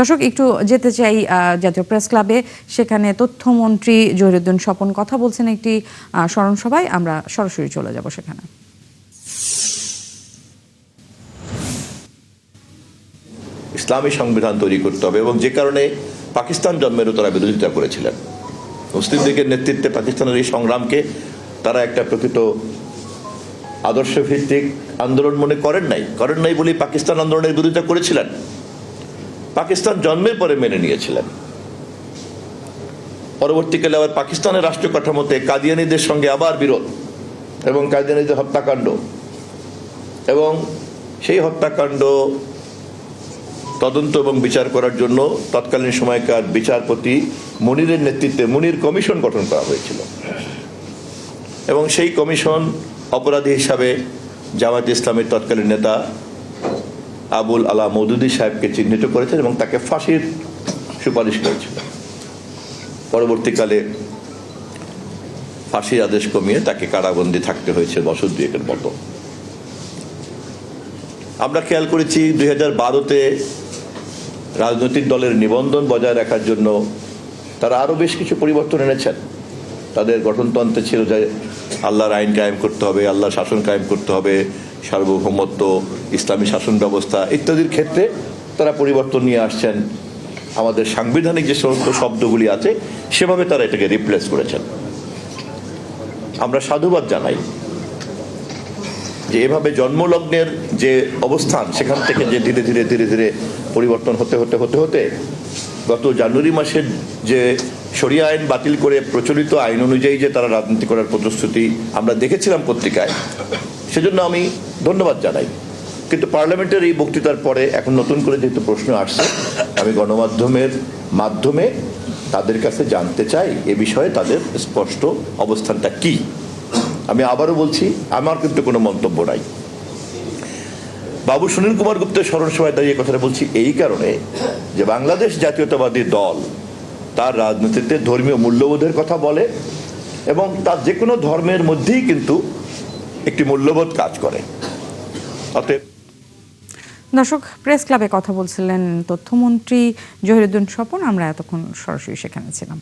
দর্শক একটু যেতে চাই জাতীয় প্রেস ক্লাবে। সেখানে তথ্যমন্ত্রী জহিরুদ্দিন স্বপন কথা বলছেন একটি স্মরণ সভায়। আমরা সরাসরি চলে যাব সেখানে। ইসলামী সংবিধান তৈরি করতে হবে এবং যে কারণে পাকিস্তান জন্মেরও তারা বিরোধিতা করেছিলেন। মুসলিম লীগের নেতৃত্বে পাকিস্তানের এই সংগ্রামকে তারা একটা প্রকৃত আদর্শ ভিত্তিক আন্দোলন মনে করেন নাই বলেই পাকিস্তান আন্দোলনের বিরোধিতা করেছিলেন। পাকিস্তান জন্মের পরে মেনে নিয়েছিলেন। পরবর্তীকালে আবার পাকিস্তানের রাষ্ট্র কাঠামোতে কাদিয়ানীদের সঙ্গে আবার বিরোধ এবং কাদিয়ানীদের হত্যাকাণ্ড এবং সেই হত্যাকাণ্ড তদন্ত এবং বিচার করার জন্য তৎকালীন সময়কার বিচারপতি মুনিরের নেতৃত্বে মুনির কমিশন গঠন করা হয়েছিল এবং সেই কমিশন অপরাধী হিসাবে জামায়াত ইসলামের তৎকালীন নেতা আবুল আলা মওদুদী সাহেবকে চিহ্নিত করেছেন এবং তাকে ফাঁসির সুপারিশ করেছিল। পরবর্তীকালে ফাঁসির আদেশ কমিয়ে তাকে কারাবন্দী থাকতে হয়েছে বছর দুয়েকের মতো। আমরা খেয়াল করেছি 2012-তে রাজনৈতিক দলের নিবন্ধন বজায় রাখার জন্য তারা আরও বেশ কিছু পরিবর্তন এনেছেন। তাদের গঠনতন্ত্রে ছিল যে আল্লাহর আইন কায়েম করতে হবে, আল্লাহর শাসন কায়েম করতে হবে, সার্বভৌমত্ব, ইসলামী শাসন ব্যবস্থা ইত্যাদির ক্ষেত্রে তারা পরিবর্তন নিয়ে আসছেন। আমাদের সাংবিধানিক যে সমস্ত শব্দগুলি আছে সেভাবে তারা এটাকে রিপ্লেস করেছেন। আমরা সাধুবাদ জানাই যে এভাবে জন্মলগ্নের যে অবস্থান সেখান থেকে যে ধীরে ধীরে পরিবর্তন হতে গত জানুয়ারি মাসের যে শরিয়া আইন বাতিল করে প্রচলিত আইন অনুযায়ী যে তারা রাজনীতি করার প্রতিশ্রুতি আমরা দেখেছিলাম পত্রিকায়, সেজন্য আমি ধন্যবাদ জানাই। কিন্তু পার্লামেন্টের এই বক্তৃতার পরে এখন নতুন করে যেহেতু প্রশ্ন আসছে, আমি গণমাধ্যমের মাধ্যমে তাদের কাছে জানতে চাই এ বিষয়ে তাদের স্পষ্ট অবস্থানটা কি। আমি আবারও বলছি, আমার কিন্তু কোনো মন্তব্য নাই। বাবু সুনীল কুমার গুপ্তের স্মরণ সভায় দাঁড়িয়ে কথাটা বলছি এই কারণে যে বাংলাদেশ জাতীয়তাবাদী দল তার রাজনীতিতে ধর্মীয় মূল্যবোধের কথা বলে এবং তার যে কোনো ধর্মের মধ্যেই কিন্তু একটি মূল্যবোধ কাজ করে। অতএব দর্শক, প্রেস ক্লাবে কথা বলছিলেন তথ্যমন্ত্রী জহিরুদ্দিন স্বপন। আমরা এতক্ষণ সরাসরি সেখানে ছিলাম।